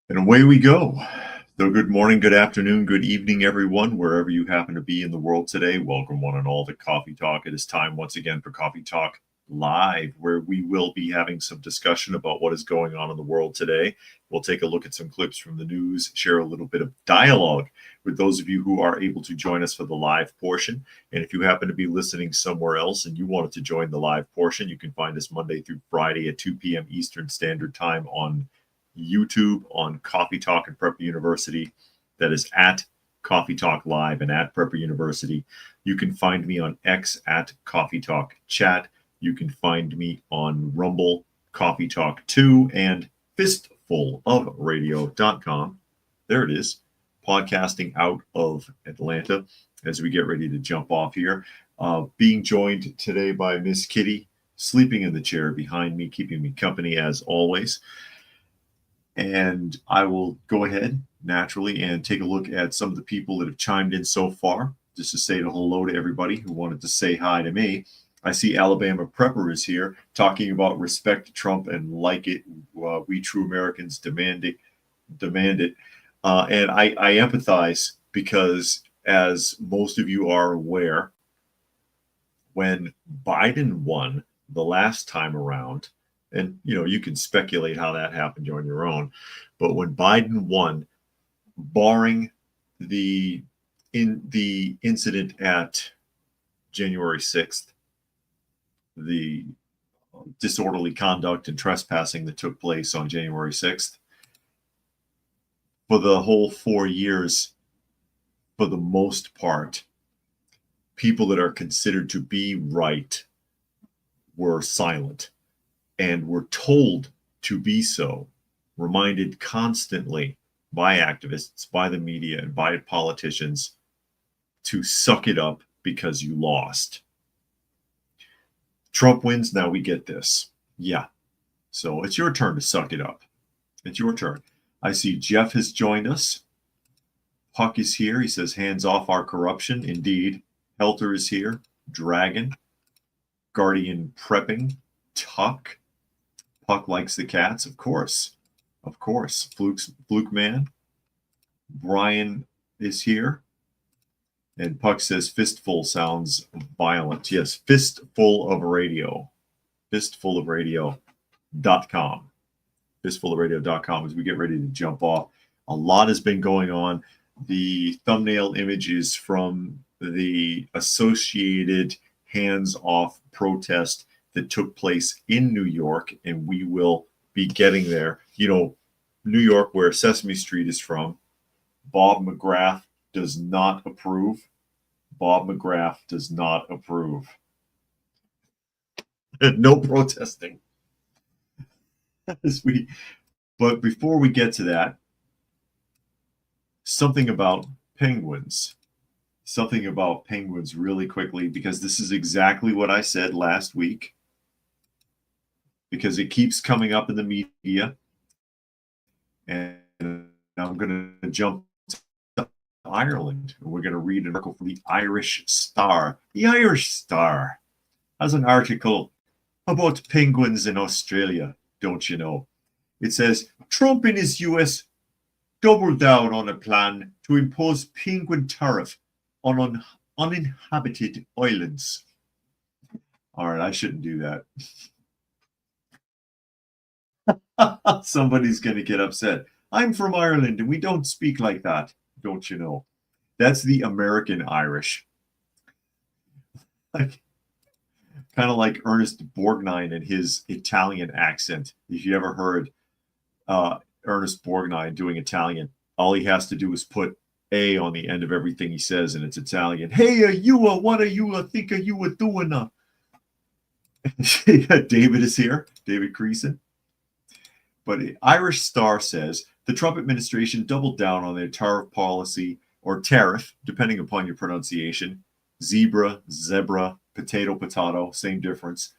And away we go. So good morning, good afternoon, good evening, everyone, wherever you happen to be in the world today. Welcome one and all to Coffee Talk. It is time once again for Coffee Talk Live, where we will be having some discussion about what is going on in the world today. We'll take a look at some clips from the news, share a little bit of dialogue with those of you who are able to join us for the live portion. And if you happen to be listening somewhere else and you wanted to join the live portion, you can find us Monday through Friday at 2 p.m. Eastern Standard Time on YouTube, on Coffee Talk and Prepper University. That is at Coffee Talk Live and at Prepper University. You can find me on X at Coffee Talk Chat. You can find me on Rumble, Coffee Talk 2, and fistfulofradio.com. There it is, podcasting out of Atlanta as we get ready to jump off here. Being joined today by Miss Kitty, sleeping in the chair behind me, keeping me company as always. And I will go ahead naturally and take a look at some of the people that have chimed in so far, just to say hello to everybody who wanted to say hi to me. I see Alabama Prepper is here talking about respect Trump and like it. We true Americans demand it. And I empathize because, as most of you are aware, when Biden won the last time around, and you can speculate how that happened on your own, but when Biden won, barring the incident at January 6th, the disorderly conduct and trespassing that took place on January 6th, for the whole 4 years, for the most part, people that are considered to be right were silent and were told to be so, reminded constantly by activists, by the media, and by politicians to suck it up because you lost. Trump wins, now we get this. Yeah. So it's your turn to suck it up. It's your turn. I see Jeff has joined us. Puck is here. He says, hands off our corruption. Indeed. Helter is here. Dragon. Guardian prepping. Tuck. Puck likes the cats, of course. Of course. Fluke Man. Brian is here. And Puck says fistful sounds violent. Yes, fistful of radio. Fistfulofradio.com. Fistfulofradio.com as we get ready to jump off. A lot has been going on. The thumbnail image is from the associated hands-off protest that took place in New York, and we will be getting there. New York, where Sesame Street is from, Bob McGrath does not approve. Bob McGrath does not approve. No protesting. But before we get to that, something about penguins. Something about penguins really quickly, because this is exactly what I said last week. Because it keeps coming up in the media. And I'm going to jump to Ireland. And we're going to read an article from the Irish Star. The Irish Star has an article about penguins in Australia, don't you know? It says, Trump and his US doubled down on a plan to impose penguin tariff on uninhabited islands. All right, I shouldn't do that. Somebody's going to get upset. I'm from Ireland and we don't speak like that, don't you know? That's the American Irish. Kind of like Ernest Borgnine and his Italian accent. If you ever heard Ernest Borgnine doing Italian, all he has to do is put A on the end of everything he says, and it's Italian. Hey, what are you think you were doing? David is here, David Creason. But Irish Star says the Trump administration doubled down on their tariff policy, or tariff, depending upon your pronunciation, zebra, potato, same difference,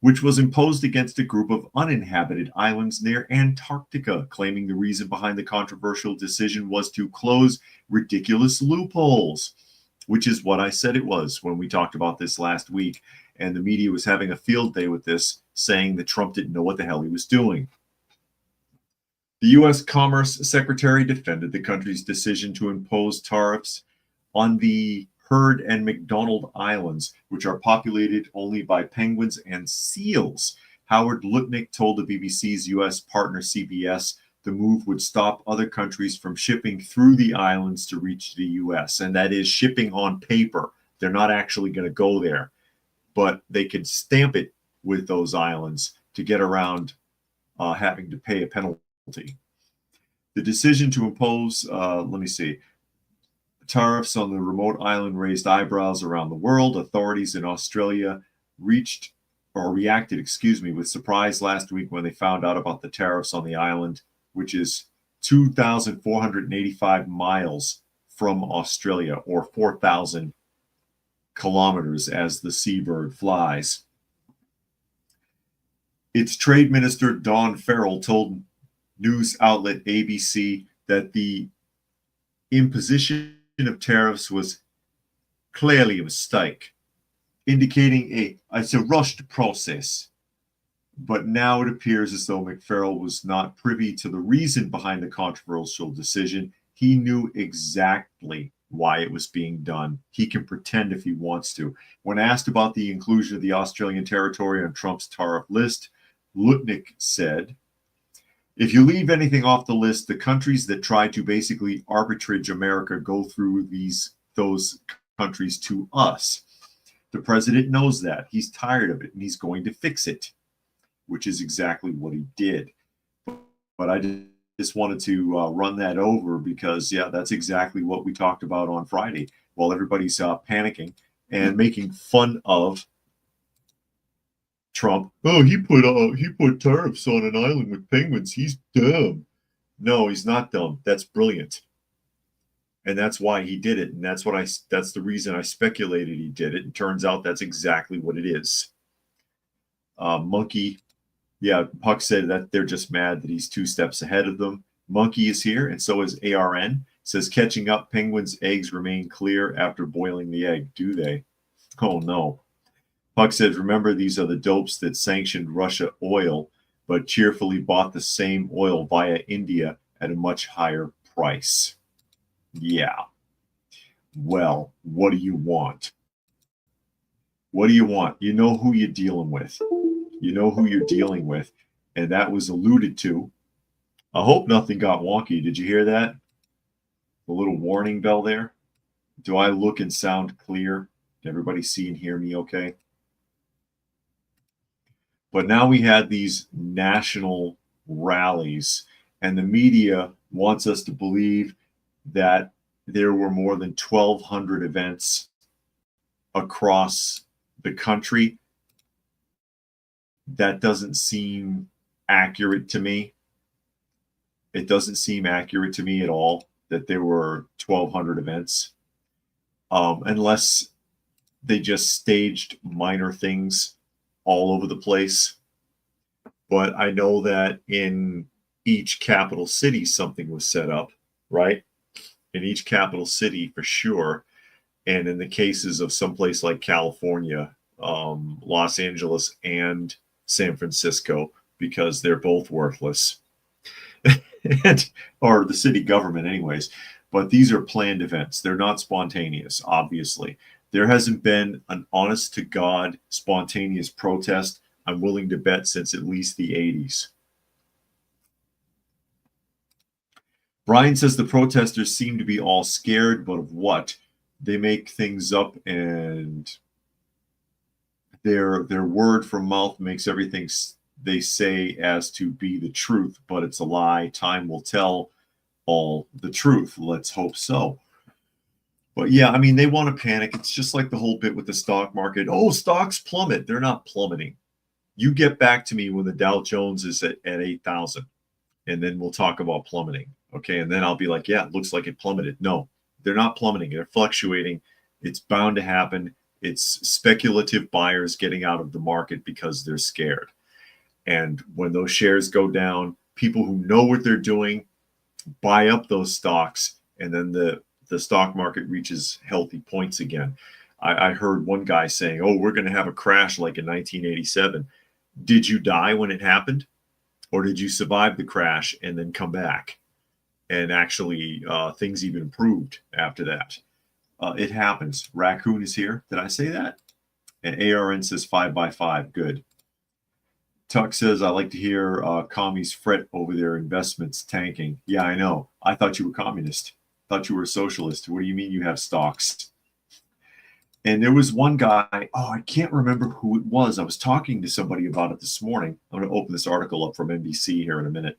which was imposed against a group of uninhabited islands near Antarctica, claiming the reason behind the controversial decision was to close ridiculous loopholes, which is what I said it was when we talked about this last week. And the media was having a field day with this, saying that Trump didn't know what the hell he was doing. The U.S. Commerce Secretary defended the country's decision to impose tariffs on the Heard and McDonald Islands, which are populated only by penguins and seals. Howard Lutnick told the BBC's U.S. partner CBS the move would stop other countries from shipping through the islands to reach the U.S., and that is shipping on paper. They're not actually going to go there, but they could stamp it with those islands to get around having to pay a penalty. The decision to impose, tariffs on the remote island raised eyebrows around the world. Authorities in Australia reacted, with surprise last week when they found out about the tariffs on the island, which is 2,485 miles from Australia, or 4,000 kilometers as the seabird flies. Its trade minister, Don Farrell, told news outlet ABC that the imposition of tariffs was clearly a mistake, indicating it's a rushed process. But now it appears as though McFarrell was not privy to the reason behind the controversial decision. He knew exactly why it was being done. He can pretend if he wants to. When asked about the inclusion of the Australian territory on Trump's tariff list, Lutnick said, "If you leave anything off the list, the countries that try to basically arbitrage America go through those countries to us. The president knows that. He's tired of it, and he's going to fix it," which is exactly what he did. But I just wanted to run that over because, that's exactly what we talked about on Friday while everybody's panicking and making fun of Trump. Oh, he put tariffs on an island with penguins. He's dumb. No, he's not dumb. That's brilliant. And that's why he did it. And that's the reason I speculated he did it. And turns out that's exactly what it is. Monkey. Yeah, Puck said that they're just mad that he's 2 steps ahead of them. Monkey is here, and so is ARN. Says catching up, penguins' eggs remain clear after boiling the egg. Do they? Oh, no. Puck said, remember, these are the dopes that sanctioned Russia oil, but cheerfully bought the same oil via India at a much higher price. Yeah. Well, what do you want? What do you want? You know who you're dealing with. You know who you're dealing with. And that was alluded to. I hope nothing got wonky. Did you hear that? The little warning bell there. Do I look and sound clear? Everybody see and hear me okay? But now we had these national rallies, and the media wants us to believe that there were more than 1,200 events across the country. That doesn't seem accurate to me. It doesn't seem accurate to me at all that there were 1,200 events, unless they just staged minor things all over the place. But I know that in each capital city, something was set up, right? In each capital city, for sure. And in the cases of someplace like California, Los Angeles, and San Francisco, because they're both worthless, or the city government anyways. But these are planned events. They're not spontaneous, obviously. There hasn't been an honest to God spontaneous protest, I'm willing to bet, since at least the 80s. Brian says the protesters seem to be all scared, but of what? They make things up, and their word from mouth makes everything they say as to be the truth, but it's a lie. Time will tell all the truth. Let's hope so. But yeah, I mean, they want to panic. It's just like the whole bit with the stock market. Oh, stocks plummet. They're not plummeting. You get back to me when the Dow Jones is at 8,000, and then we'll talk about plummeting. Okay, and then I'll be like, yeah, it looks like it plummeted. No, they're not plummeting. They're fluctuating. It's bound to happen. It's speculative buyers getting out of the market because they're scared. And when those shares go down, people who know what they're doing buy up those stocks, and then the stock market reaches healthy points again. I heard one guy saying, oh, we're going to have a crash like in 1987. Did you die when it happened? Or did you survive the crash and then come back? And actually, things even improved after that. It happens. Raccoon is here. Did I say that? And ARN says 5x5. Good. Tuck says, I like to hear commies fret over their investments tanking. Yeah, I know. I thought you were communist. Thought you were a socialist. What do you mean you have stocks? And there was one guy, I can't remember who it was. I was talking to somebody about it this morning. I'm going to open this article up from NBC here in a minute.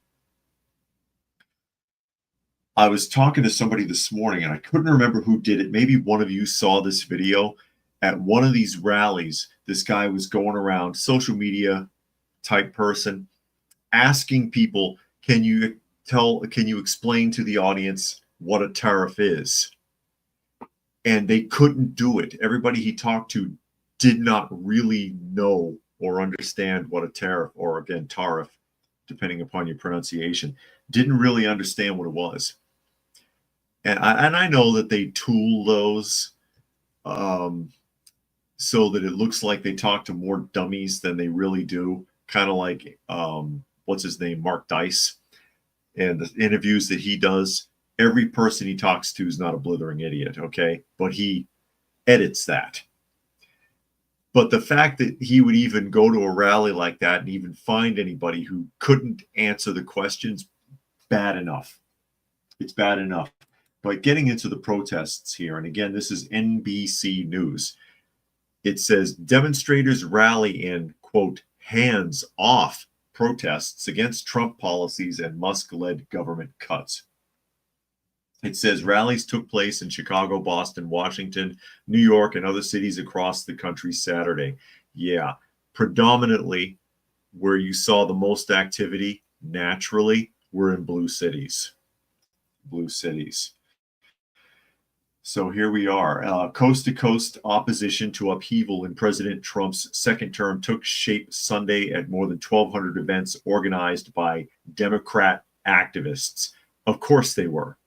I was talking to somebody this morning, and I couldn't remember who did it. Maybe one of you saw this video. At one of these rallies, this guy was going around, social media type person, asking people, can you explain to the audience what a tariff is? And they couldn't do it. Everybody he talked to did not really know or understand what a tariff, or again, tariff, depending upon your pronunciation, didn't really understand what it was. And I know that they tool those so that it looks like they talk to more dummies than they really do. Kind of like, what's his name, Mark Dice, and the interviews that he does. Every person he talks to is not a blithering idiot, okay? But he edits that. But the fact that he would even go to a rally like that and even find anybody who couldn't answer the questions, bad enough. It's bad enough. But getting into the protests here, and again, this is NBC News. It says demonstrators rally in, quote, hands-off protests against Trump policies and Musk-led government cuts. It says rallies took place in Chicago, Boston, Washington, New York, and other cities across the country Saturday. Yeah, predominantly where you saw the most activity, naturally, were in blue cities. Blue cities. So here we are. Coast-to-coast opposition to upheaval in President Trump's second term took shape Sunday at more than 1,200 events organized by Democrat activists. Of course they were.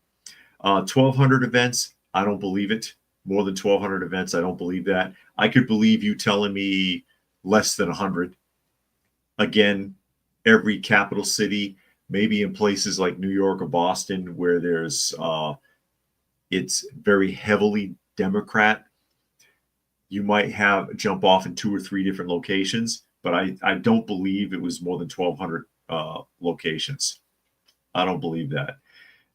1,200 events, I don't believe it. More than 1,200 events, I don't believe that. I could believe you telling me less than 100. Again, every capital city, maybe in places like New York or Boston where there's it's very heavily Democrat, you might have jump off in 2 or 3 different locations, but I don't believe it was more than 1,200 locations. I don't believe that.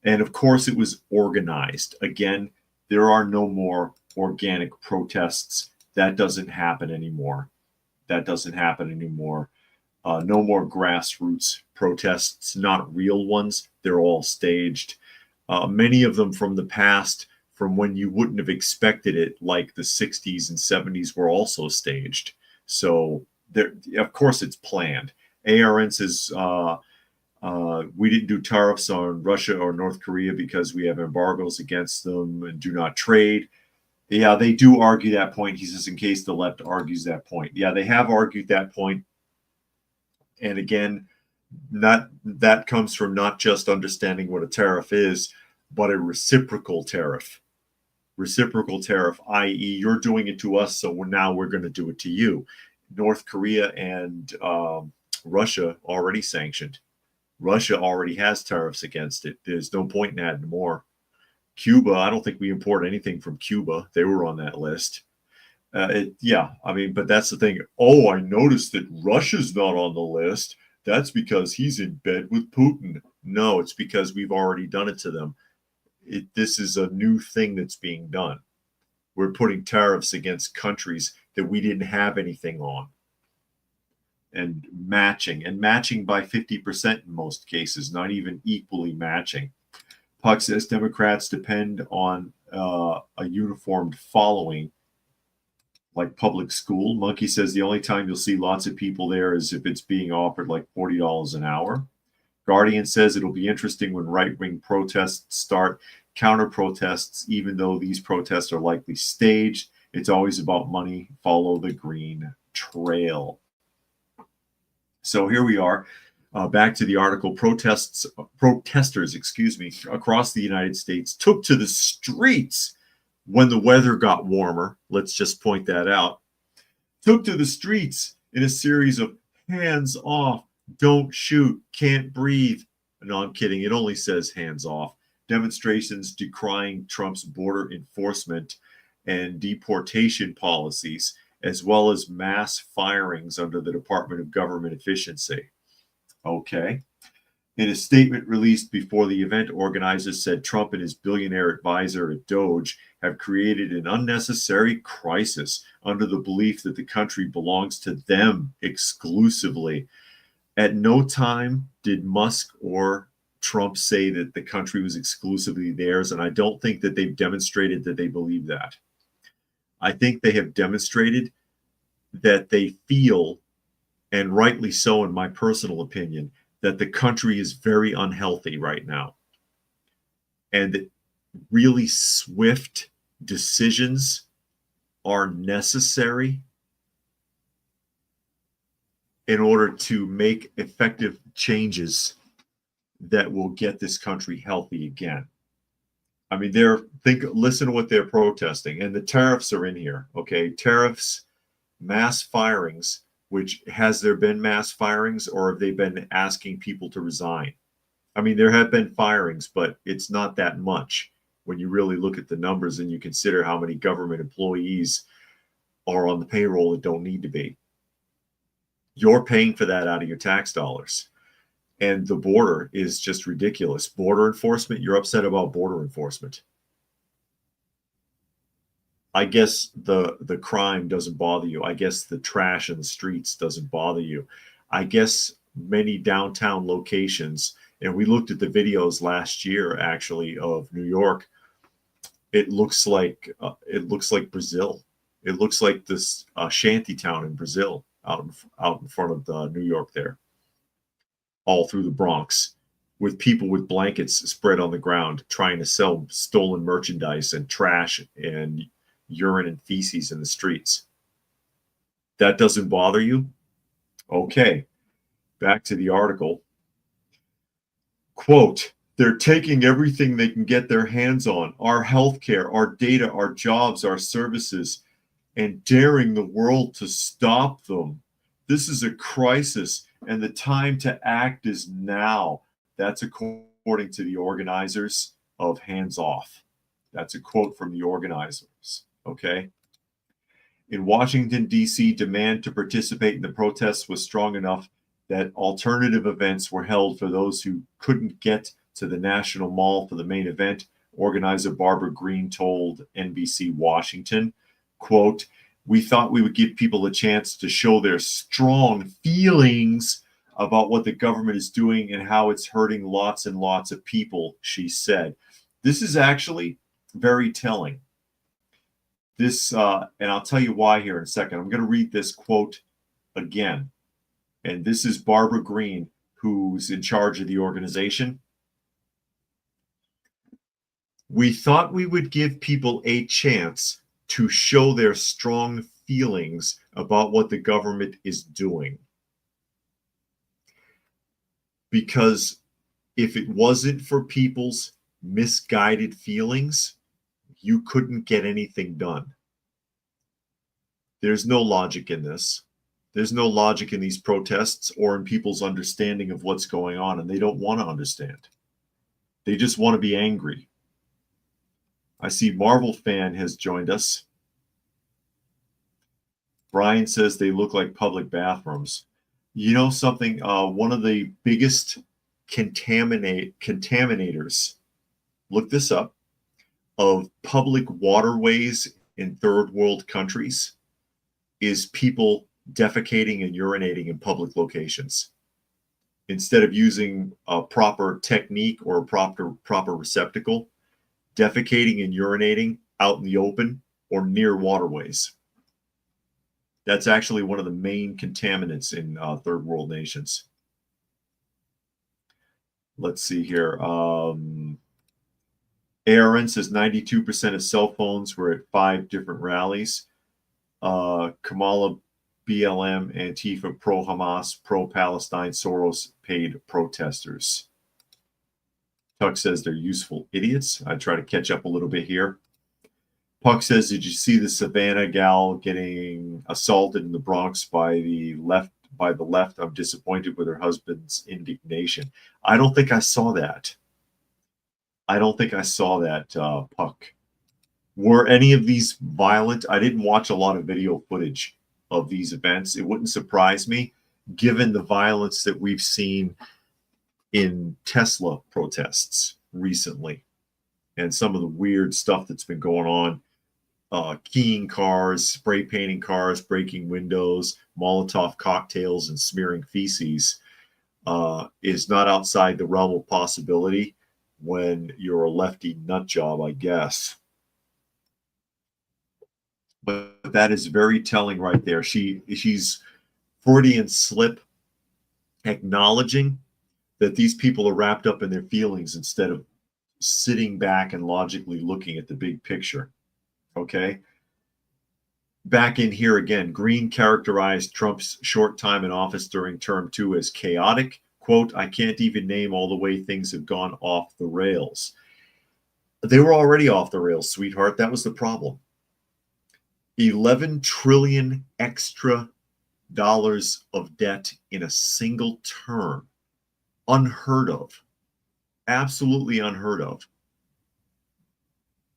And of course, it was organized. Again, there are no more organic protests. That doesn't happen anymore. That doesn't happen anymore. No more grassroots protests, not real ones. They're all staged. Many of them from the past, from when you wouldn't have expected it, like the 60s and 70s, were also staged. So, of course, it's planned. ARN says we didn't do tariffs on Russia or North Korea because we have embargoes against them and do not trade. Yeah, they do argue that point. He says, in case the left argues that point. Yeah, they have argued that point. And again, that comes from not just understanding what a tariff is, but a reciprocal tariff. Reciprocal tariff, i.e., you're doing it to us, so now we're going to do it to you. North Korea and Russia already sanctioned. Russia already has tariffs against it. There's no point in adding more. Cuba, I don't think we import anything from Cuba. They were on that list. But that's the thing. Oh, I noticed that Russia's not on the list. That's because he's in bed with Putin. No, it's because we've already done it to them. This is a new thing that's being done. We're putting tariffs against countries that we didn't have anything on. And matching by 50% in most cases, not even equally matching. Puck says Democrats depend on a uniformed following like public school. Monkey says the only time you'll see lots of people there is if it's being offered like $40 an hour. Guardian says it'll be interesting when right-wing protests start. Counter protests, even though these protests are likely staged, it's always about money. Follow the green trail. So here we are. Back to the article. Protesters, across the United States took to the streets when the weather got warmer. Let's just point that out. Took to the streets in a series of hands-off Don't shoot, can't breathe. No, I'm kidding. It only says hands off. Demonstrations decrying Trump's border enforcement and deportation policies, as well as mass firings under the Department of Government Efficiency. Okay. In a statement released before the event, organizers said Trump and his billionaire advisor at Doge have created an unnecessary crisis under the belief that the country belongs to them exclusively. At no time did Musk or Trump say that the country was exclusively theirs, and I don't think that they've demonstrated that they believe that. I think they have demonstrated that they feel, and rightly so in my personal opinion, that the country is very unhealthy right now. And that really swift decisions are necessary in order to make effective changes that will get this country healthy again. I mean, listen to what they're protesting, and the tariffs are in here. Okay, tariffs, mass firings. Which, has there been mass firings, or have they been asking people to resign? I mean, there have been firings, but it's not that much when you really look at the numbers and you consider how many government employees are on the payroll that don't need to be. You're paying for that out of your tax dollars. And the border is just ridiculous. Border enforcement, you're upset about border enforcement. I guess the crime doesn't bother you. I guess the trash in the streets doesn't bother you. I guess many downtown locations, and we looked at the videos last year actually of New York. It looks like Brazil. It looks like this shanty town in Brazil out in front of New York there, all through the Bronx, with people with blankets spread on the ground trying to sell stolen merchandise and trash and urine and feces in the streets. That doesn't bother you? Okay, back to the article. Quote, they're taking everything they can get their hands on, our healthcare, our data, our jobs, our services, and daring the world to stop them. This is a crisis, and the time to act is now. That's according to the organizers of Hands Off. That's a quote from the organizers. Okay. In Washington, D.C., demand to participate in the protests was strong enough that alternative events were held for those who couldn't get to the National Mall for the main event. Organizer Barbara Green told NBC Washington, quote, we thought we would give people a chance to show their strong feelings about what the government is doing and how it's hurting lots and lots of people, she said. This is actually very telling. This, and I'll tell you why here in a second. I'm going to read this quote again. And this is Barbara Green, who's in charge of the organization. We thought we would give people a chance to show their strong feelings about what the government is doing. Because if it wasn't for people's misguided feelings, you couldn't get anything done. There's no logic in this. There's no logic in these protests or in people's understanding of what's going on, and they don't want to understand. They just want to be angry. I see Marvel Fan has joined us. Brian says they look like public bathrooms. You know something? One of the biggest contaminators, look this up, of public waterways in third world countries is people defecating and urinating in public locations. Instead of using a proper technique or a proper receptacle, defecating and urinating out in the open or near waterways. That's actually one of the main contaminants in third world nations. Let's see here. ARN says 92% of cell phones were at 5 different rallies. Kamala, BLM, Antifa, pro-Hamas, pro-Palestine, Soros paid protesters. Tuck says they're useful idiots. I try to catch up a little bit here. Puck says, did you see the Savannah gal getting assaulted in the Bronx by by the left. I'm disappointed with her husband's indignation. I don't think I saw that. I don't think I saw that, Puck. Were any of these violent? I didn't watch a lot of video footage of these events. It wouldn't surprise me, given the violence that we've seen in Tesla protests recently and some of the weird stuff that's been going on, keying cars, spray painting cars, breaking windows, Molotov cocktails, and smearing feces, is not outside the realm of possibility when you're a lefty nut job, I guess. But that is very telling right there. She's Freudian slip, acknowledging that these people are wrapped up in their feelings instead of sitting back and logically looking at the big picture. Okay. Back in here again, Green characterized Trump's short time in office during term 2 as chaotic. Quote, I can't even name all the way things have gone off the rails. They were already off the rails, sweetheart. That was the problem. 11 trillion extra dollars of debt in a single term. Unheard of. Absolutely unheard of.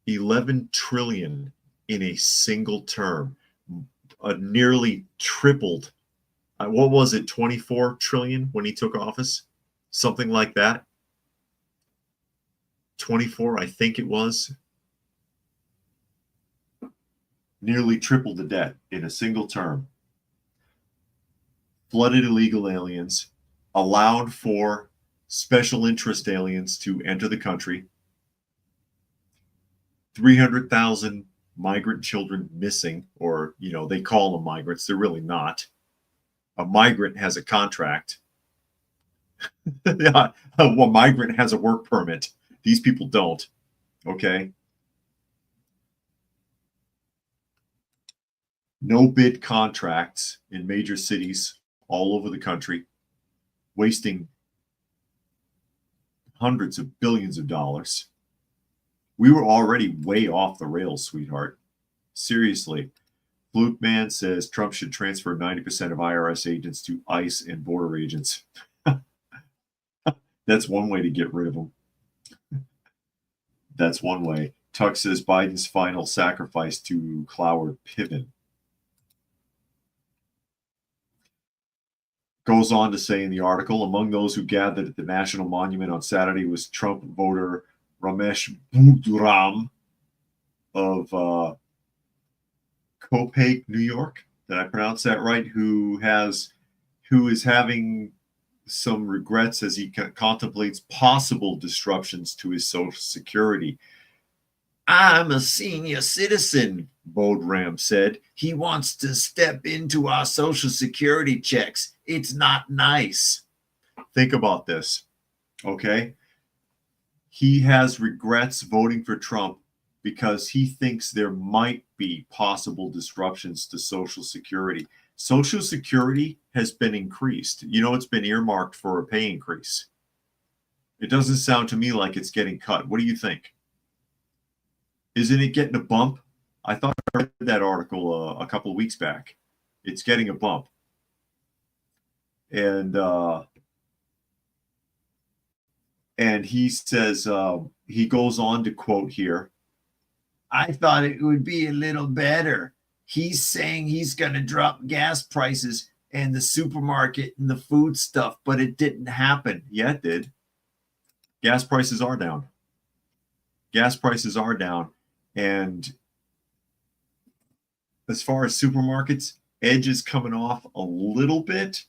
11 trillion in a single term. Nearly tripled. What was it? 24 trillion when he took office? Something like that. 24, I think it was. Nearly tripled the debt in a single term. Flooded illegal aliens, allowed for special interest aliens to enter the country, 300,000 migrant children missing, or, they call them migrants. They're really not. A migrant has a contract. A migrant has a work permit. These people don't. Okay. No bid contracts in major cities all over the country, wasting hundreds of billions of dollars. We were already way off the rails, sweetheart. Seriously. Fluke Man says Trump should transfer 90% of IRS agents to ICE and border agents. That's one way to get rid of them. That's one way. Tuck says Biden's final sacrifice to Cloward Piven. Goes on to say in the article, among those who gathered at the National Monument on Saturday was Trump voter Ramesh Budram of Copake, New York. Did I pronounce that right? Who is having some regrets as he contemplates possible disruptions to his Social Security. I'm a senior citizen, Bodram said. He wants to step into our Social Security checks. It's not nice. Think about this, okay? He has regrets voting for Trump because he thinks there might be possible disruptions to Social Security. Social Security has been increased. It's been earmarked for a pay increase. It doesn't sound to me like it's getting cut. What do you think? Isn't it getting a bump? I thought I read that article a couple of weeks back. It's getting a bump. And he says, he goes on to quote here, I thought it would be a little better. He's saying he's going to drop gas prices and the supermarket and the food stuff, but it didn't happen. Yeah, it did. Gas prices are down. Gas prices are down. And as far as supermarkets, edge is coming off a little bit.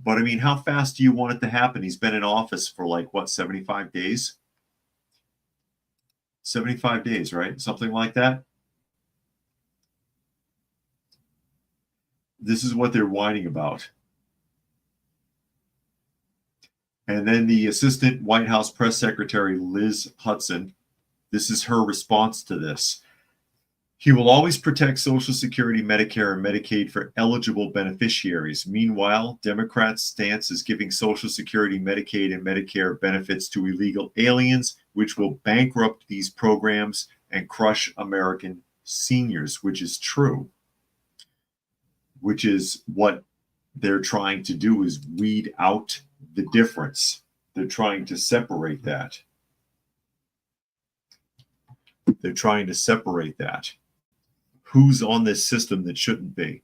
But I mean, how fast do you want it to happen? He's been in office for 75 days? 75 days, right? Something like that. This is what they're whining about. And then the Assistant White House Press Secretary, Liz Hudson, this is her response to this. He will always protect Social Security, Medicare, and Medicaid for eligible beneficiaries. Meanwhile, Democrats' stance is giving Social Security, Medicaid, and Medicare benefits to illegal aliens, which will bankrupt these programs and crush American seniors, which is true. Which is what they're trying to do is weed out the difference. They're trying to separate that. They're trying to separate that. Who's on this system that shouldn't be?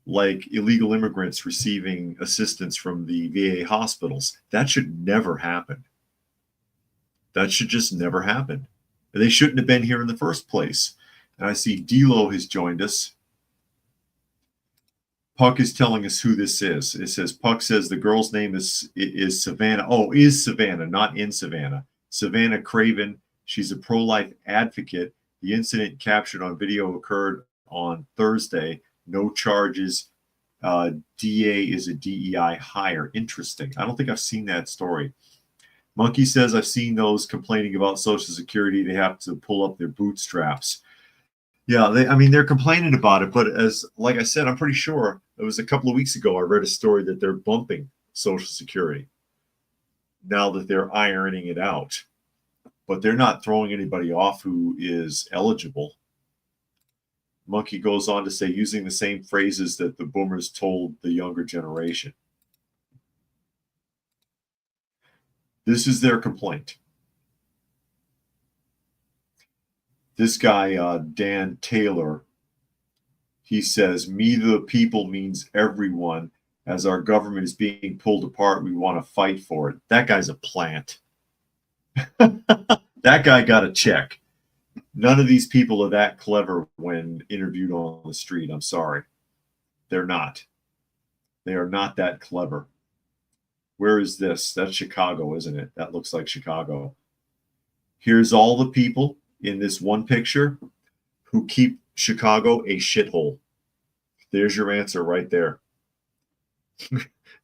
Like illegal immigrants receiving assistance from the VA hospitals. That should never happen. That should just never happen. They shouldn't have been here in the first place. And I see D'Lo has joined us. Puck is telling us who this is. It says, Puck says the girl's name is Savannah. Oh, is Savannah, not in Savannah. Savannah Craven. She's a pro-life advocate. The incident captured on video occurred on Thursday. No charges. DA is a DEI hire. Interesting. I don't think I've seen that story. Monkey says, I've seen those complaining about Social Security. They have to pull up their bootstraps. Yeah, they're complaining about it, but like I said, I'm pretty sure it was a couple of weeks ago I read a story that they're bumping Social Security now that they're ironing it out. But they're not throwing anybody off who is eligible. Monkey goes on to say, using the same phrases that the boomers told the younger generation. This is their complaint. This guy, Dan Taylor, he says, me the people means everyone. As our government is being pulled apart, we want to fight for it. That guy's a plant. That guy got a check. None of these people are that clever when interviewed on the street. I'm sorry. They're not. They are not that clever. Where is this? That's Chicago, isn't it? That looks like Chicago. Here's all the people in this one picture who keep Chicago a shithole. There's your answer right there.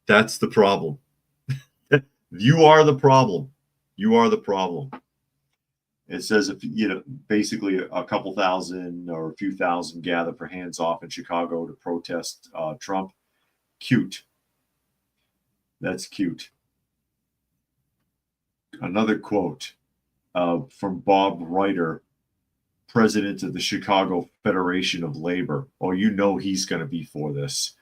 That's the problem. You are the problem. You are the problem. It says if basically a couple thousand or a few thousand gather for hands off in Chicago to protest Trump. Cute. That's cute. Another quote from Bob Reiter, president of the Chicago Federation of Labor. Oh, you know he's going to be for this.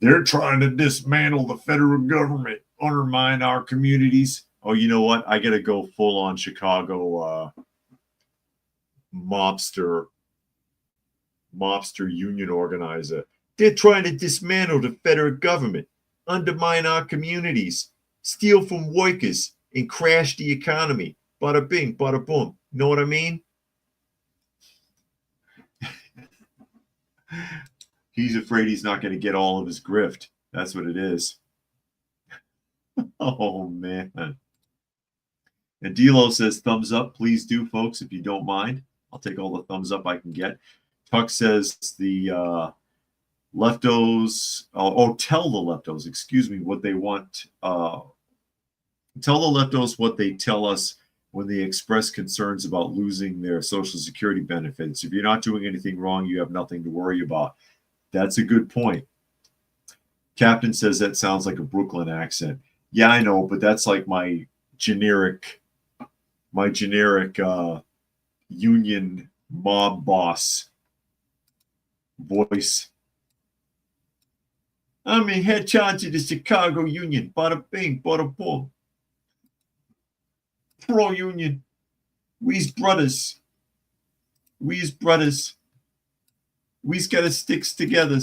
They're trying to dismantle the federal government, undermine our communities. Oh, you know what? I got to go full on Chicago mobster union organizer. They're trying to dismantle the federal government, undermine our communities, steal from workers, and crash the economy. Bada bing, bada boom. Know what I mean? He's afraid he's not going to get all of his grift. That's what it is. Oh, man. And D'Lo says, thumbs up. Please do, folks, if you don't mind. I'll take all the thumbs up I can get. Tuck says the leftos, tell the leftos, excuse me, what they want. Tell the leftos what they tell us when they express concerns about losing their Social Security benefits. If you're not doing anything wrong, you have nothing to worry about. That's a good point. Captain says that sounds like a Brooklyn accent. Yeah, I know, but that's like my generic union mob boss voice. I'm in head charge of the Chicago Union. Bada bing, bada boom. Pro union. We's brothers. We's brothers. We's got to stick together.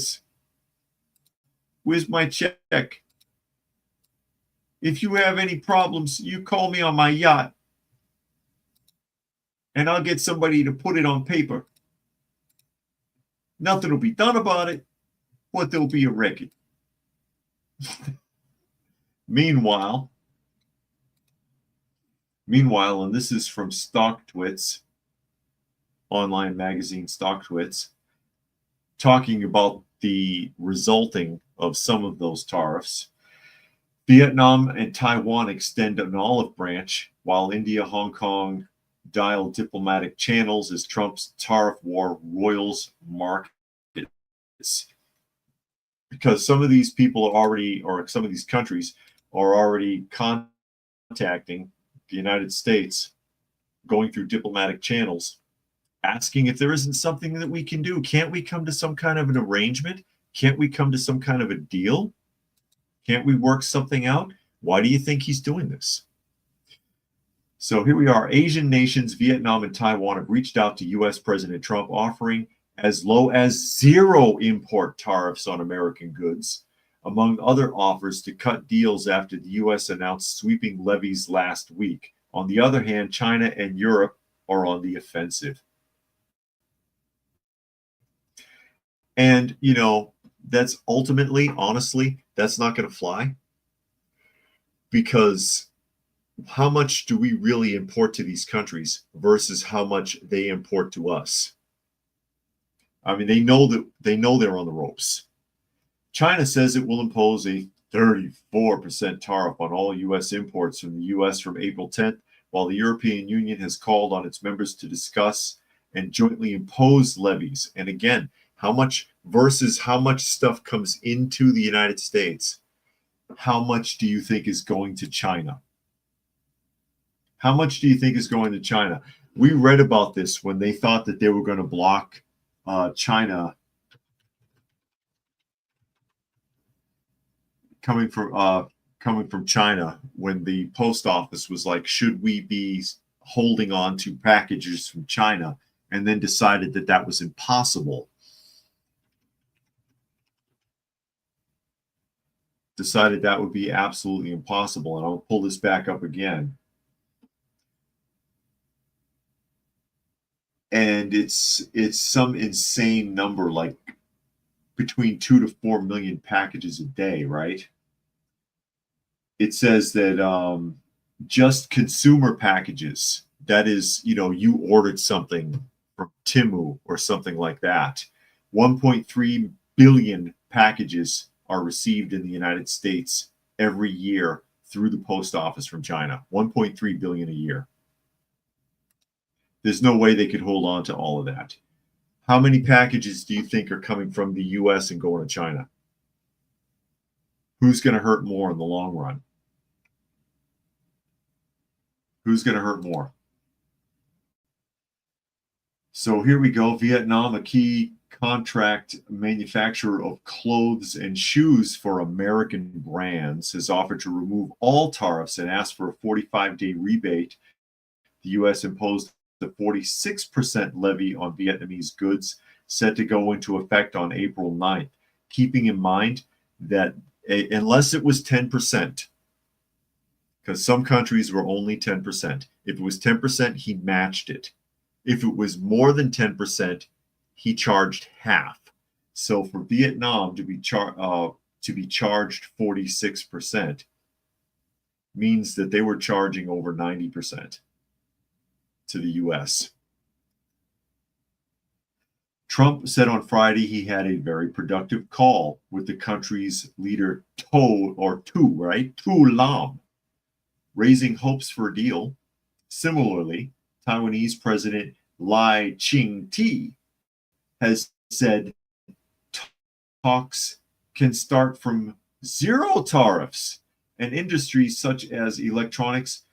Where's my check? If you have any problems, you call me on my yacht. And I'll get somebody to put it on paper. Nothing will be done about it, but there'll be a record. Meanwhile, and this is from StockTwits, online magazine StockTwits, talking about the resulting of some of those tariffs. Vietnam and Taiwan extend an olive branch, while India, Hong Kong dial diplomatic channels as Trump's tariff war roils markets. Because some of these people are already, or some of these countries are already contacting the United States, going through diplomatic channels, asking if there isn't something that we can do. Can't we come to some kind of an arrangement? Can't we come to some kind of a deal? Can't we work something out? Why do you think he's doing this? So here we are. Asian nations, Vietnam and Taiwan, have reached out to U.S. President Trump offering as low as zero import tariffs on American goods, among other offers to cut deals after the U.S. announced sweeping levies last week. On the other hand, China and Europe are on the offensive. And, that's ultimately, honestly, that's not going to fly, because how much do we really import to these countries versus how much they import to us? I mean, they know they're on the ropes. China says it will impose a 34% tariff on all U.S. imports from the U.S. from April 10th, while the European Union has called on its members to discuss and jointly impose levies. And again, how much versus how much stuff comes into the United States? How much do you think is going to China? How much do you think is going to China? We read about this when they thought that they were going to block China coming from China, when the post office was like, should we be holding on to packages from China, and then decided that that was impossible. Decided that would be absolutely impossible. And I'll pull this back up again. And it's some insane number, like between 2 to 4 million packages a day, right? It says that just consumer packages, that is, you ordered something from Timu or something like that, 1.3 billion packages are received in the United States every year through the post office from China. 1.3 billion a year. There's no way they could hold on to all of that. How many packages do you think are coming from the US and going to China? Who's going to hurt more in the long run? Who's going to hurt more? So here we go. Vietnam, a key contract manufacturer of clothes and shoes for American brands, has offered to remove all tariffs and asked for a 45-day rebate. The U.S. imposed the 46% levy on Vietnamese goods, set to go into effect on April 9th, keeping in mind that unless it was 10%, because some countries were only 10%. If it was 10%, he matched it. If it was more than 10%, he charged half. So for Vietnam to be charged 46% means that they were charging over 90% to the U.S. Trump said on Friday he had a very productive call with the country's leader Tu Lam, raising hopes for a deal. Similarly, Taiwanese President Lai Ching-te has said talks can start from zero tariffs, and industries such as electronics,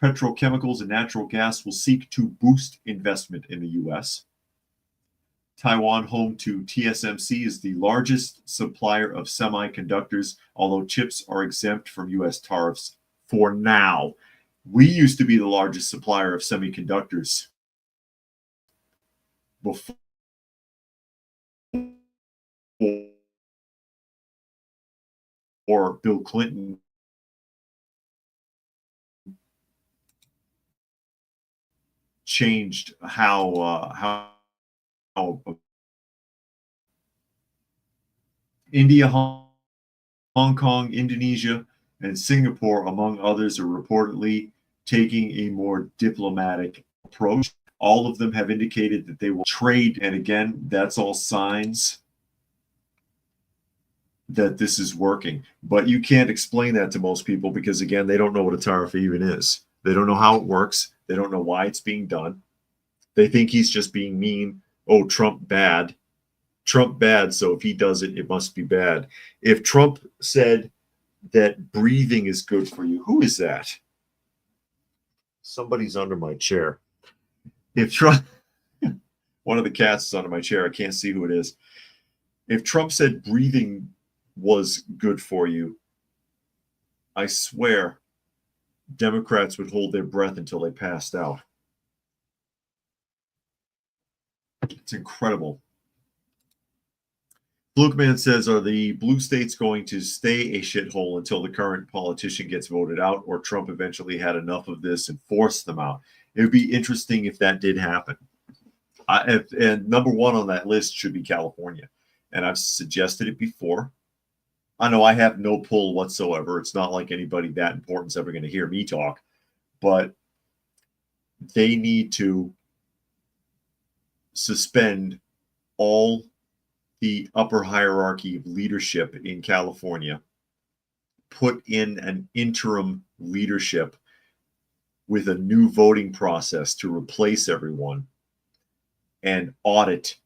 petrochemicals, and natural gas will seek to boost investment in the U.S. Taiwan, home to TSMC, is the largest supplier of semiconductors, although chips are exempt from U.S. tariffs for now. We used to be the largest supplier of semiconductors before Bill Clinton changed how India, Hong Kong, Indonesia, and Singapore, among others, are reportedly taking a more diplomatic approach. All of them have indicated that they will trade. And again, that's all signs that this is working. But you can't explain that to most people because, again, they don't know what a tariff even is. They don't know how it works. They don't know why it's being done. They think he's just being mean. Oh, Trump bad. Trump bad, so if he does it, it must be bad. If Trump said that breathing is good for you, who is that? Somebody's under my chair. If Trump, one of the cats is under my chair, I can't see who it is. If Trump said breathing was good for you, I swear Democrats would hold their breath until they passed out. It's incredible. Flukeman says, are the blue states going to stay a shithole until the current politician gets voted out, or Trump eventually had enough of this and forced them out? It would be interesting if that did happen. And number one on that list should be California. And I've suggested it before. I know I have no pull whatsoever. It's not like anybody that important is ever going to hear me talk. But they need to suspend all the upper hierarchy of leadership in California, put in an interim leadership with a new voting process to replace everyone, and audit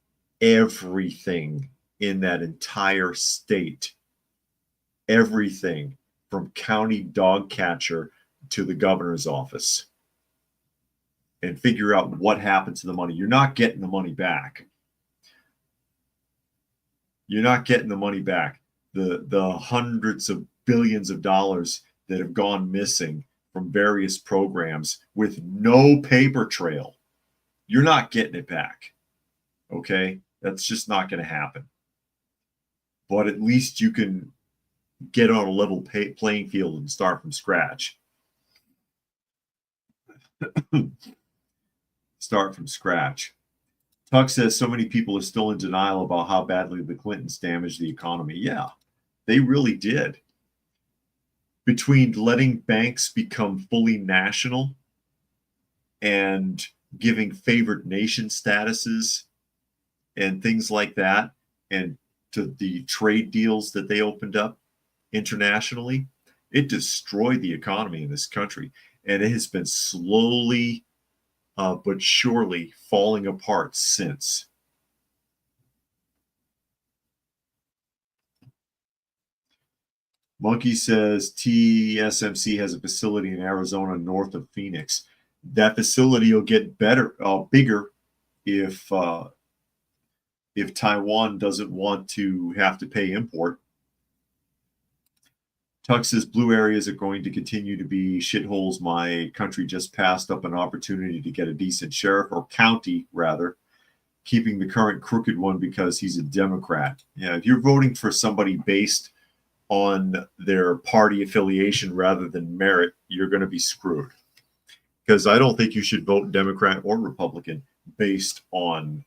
everything in that entire state. Everything from county dog catcher to the governor's office. And figure out what happened to the money. You're not getting the money back. You're not getting the money back. The hundreds of billions of dollars that have gone missing from various programs with no paper trail, you're not getting it back. Okay? That's just not going to happen. But at least you can get on a level playing field and start from scratch. Start from scratch. Tuck says so many people are still in denial about how badly the Clintons damaged the economy. Yeah, they really did. Between letting banks become fully national and giving favored nation statuses and things like that, and to the trade deals that they opened up internationally, it destroyed the economy in this country. And it has been slowly but surely falling apart since. Monkey says TSMC has a facility in Arizona north of Phoenix. That facility will get bigger if Taiwan doesn't want to have to pay import. Tuck says blue areas are going to continue to be shitholes. My country just passed up an opportunity to get a decent sheriff, or county rather, keeping the current crooked one because he's a Democrat. Yeah, if you're voting for somebody based on their party affiliation rather than merit, you're going to be screwed. Because I don't think you should vote Democrat or Republican based on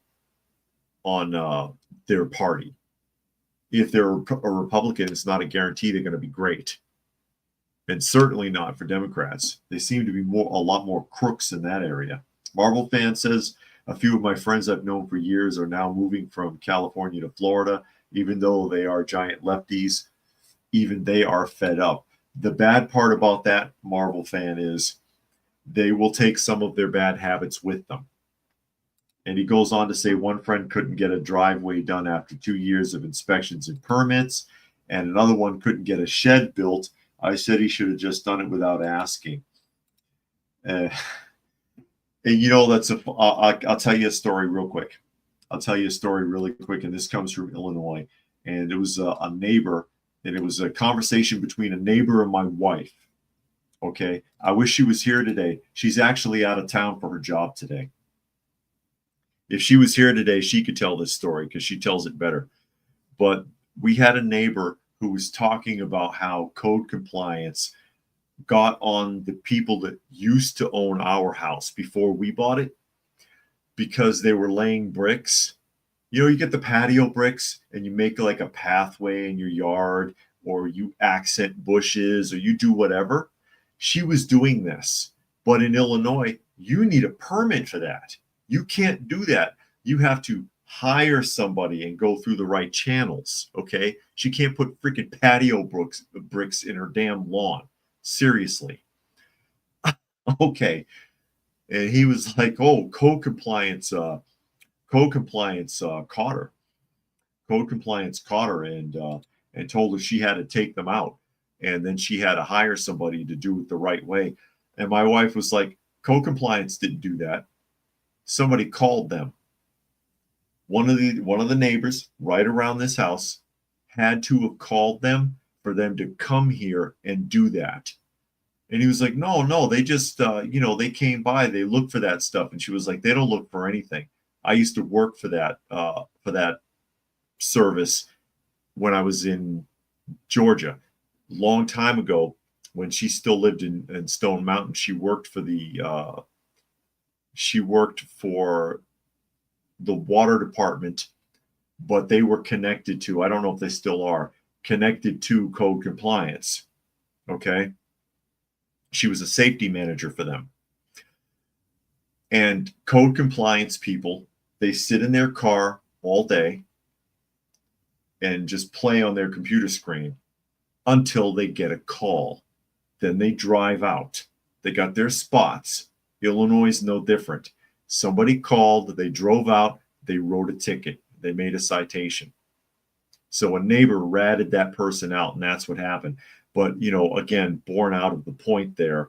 their party. If they're a Republican, it's not a guarantee they're going to be great. And certainly not for Democrats. They seem to be a lot more crooks in that area. Marvel Fan says, a few of my friends I've known for years are now moving from California to Florida, even though they are giant lefties. Even they are fed up. The bad part about that, Marvel Fan, is they will take some of their bad habits with them. And he goes on to say one friend couldn't get a driveway done after 2 years of inspections and permits, and another one couldn't get a shed built. I said he should have just done it without asking. And you know, I'll tell you a story real quick. I'll tell you a story really quick, and this comes from Illinois. And it was a neighbor, and it was a conversation between a neighbor and my wife. Okay, I wish she was here today. She's actually out of town for her job today. If she was here today, she could tell this story because she tells it better. But we had a neighbor who was talking about how code compliance got on the people that used to own our house before we bought it, because they were laying bricks. You know, you get the patio bricks and you make like a pathway in your yard, or you accent bushes, or you do whatever. She was doing this. But in Illinois, you need a permit for that. You can't do that. You have to hire somebody and go through the right channels, okay? She can't put freaking patio bricks in her damn lawn. Seriously. Okay. And he was like, oh, code compliance caught her. Code compliance caught her and told her she had to take them out. And then she had to hire somebody to do it the right way. And my wife was like, code compliance didn't do that. Somebody called them. One of the neighbors right around this house had to have called them for them to come here and do that. And he was like, no, they just, they came by, they looked for that stuff. And she was like, they don't look for anything. I used to work for that service when I was in Georgia, long time ago, when she still lived in Stone Mountain. She worked for the water department, but they were connected to, I don't know if they still are, connected to code compliance. Okay. She was a safety manager for them. And code compliance people, they sit in their car all day and just play on their computer screen until they get a call. Then they drive out. They got their spots. Illinois is no different. Somebody called, they drove out, they wrote a ticket, they made a citation. So a neighbor ratted that person out, and that's what happened. But, again, born out of the point there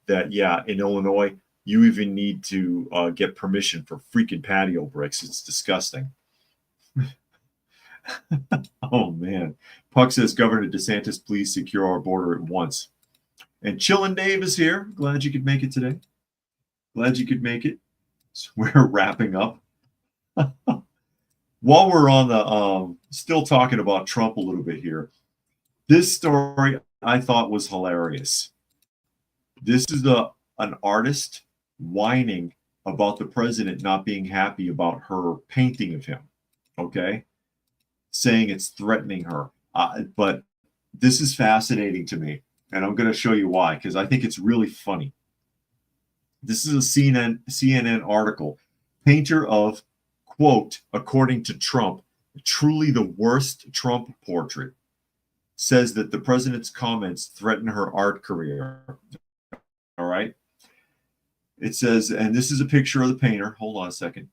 that, yeah, in Illinois, you even need to get permission for freaking patio bricks. It's disgusting. Oh, man. Puck says, Governor DeSantis, please secure our border at once. And Chillin' Dave is here. Glad you could make it today. Glad you could make it. So we're wrapping up. While we're on the still talking about Trump a little bit here, this story I thought was hilarious. This is an artist whining about the president not being happy about her painting of him, okay? Saying it's threatening her. But this is fascinating to me, and I'm going to show you why, because I think it's really funny. This is a CNN article. Painter of, quote, according to Trump, truly the worst Trump portrait, says that the president's comments threaten her art career. All right. It says, and this is a picture of the painter. Hold on a second,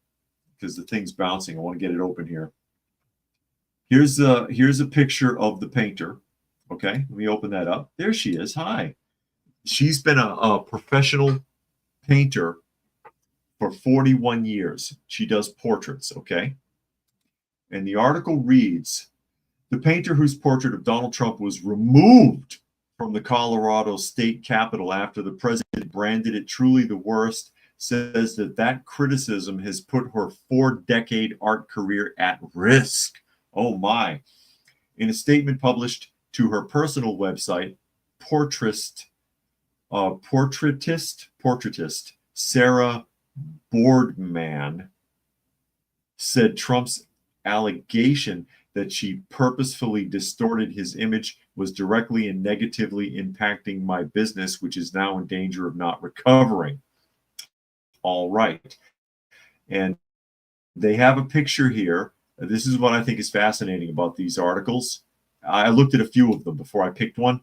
because the thing's bouncing. I want to get it open here. Here's a picture of the painter. Okay, let me open that up. There she is. Hi. She's been a professional painter for 41 years. She does portraits, okay? And the article reads, the painter whose portrait of Donald Trump was removed from the Colorado state capitol after the president branded it truly the worst, says that criticism has put her 4-decade art career at risk. Oh my. In a statement published to her personal website, portraitist Sarah Boardman said Trump's allegation that she purposefully distorted his image was directly and negatively impacting my business, which is now in danger of not recovering. All right. And they have a picture here. This is what I think is fascinating about these articles. I looked at a few of them before I picked one.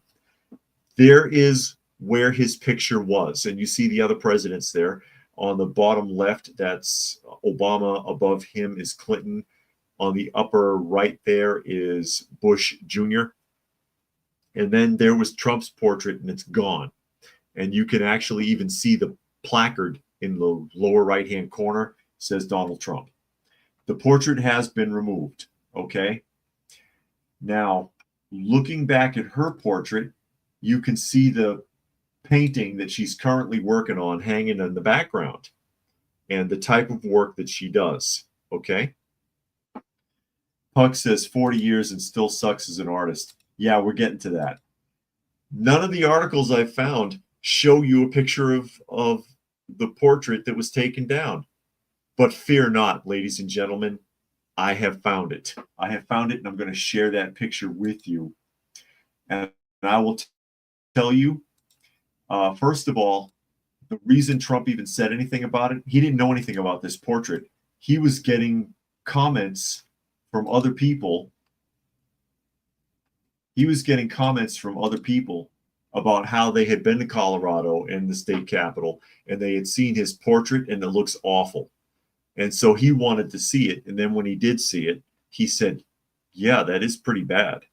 There is where his picture was, and you see the other presidents there. On the bottom left, that's Obama. Above him is Clinton. On the upper right there is Bush Jr. And then there was Trump's portrait, and it's gone. And you can actually even see the placard in the lower right-hand corner. It says Donald Trump. The portrait has been removed, okay? Now, looking back at her portrait, you can see the painting that she's currently working on hanging in the background and the type of work that she does, okay? Puck says 40 years and still sucks as an artist. Yeah, we're getting to that. None of the articles I found show you a picture of the portrait that was taken down. But fear not, ladies and gentlemen, I have found it. I have found it, and I'm going to share that picture with you. And I will tell you, first of all, the reason Trump even said anything about it, he didn't know anything about this portrait. He was getting comments from other people. He was getting comments from other people about how they had been to Colorado and the state capitol, and they had seen his portrait, and it looks awful. And so he wanted to see it. And then when he did see it, he said, yeah, that is pretty bad.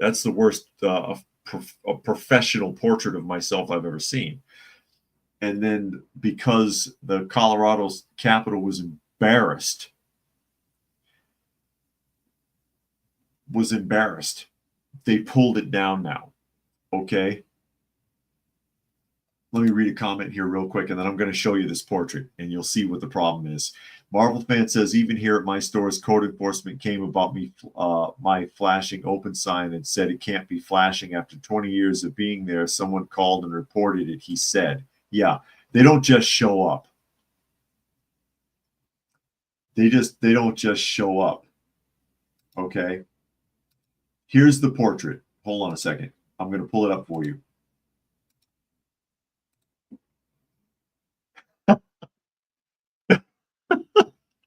That's the worst a professional portrait of myself I've ever seen. And then because the Colorado Capitol was embarrassed, They pulled it down now. Okay. Let me read a comment here real quick, and then I'm going to show you this portrait, and you'll see what the problem is. Marvel fan says, even here at my stores, code enforcement came about me my flashing open sign and said it can't be flashing after 20 years of being there. Someone called and reported it, he said. Yeah, they don't just show up. They don't just show up. Okay. Here's the portrait. Hold on a second. I'm going to pull it up for you.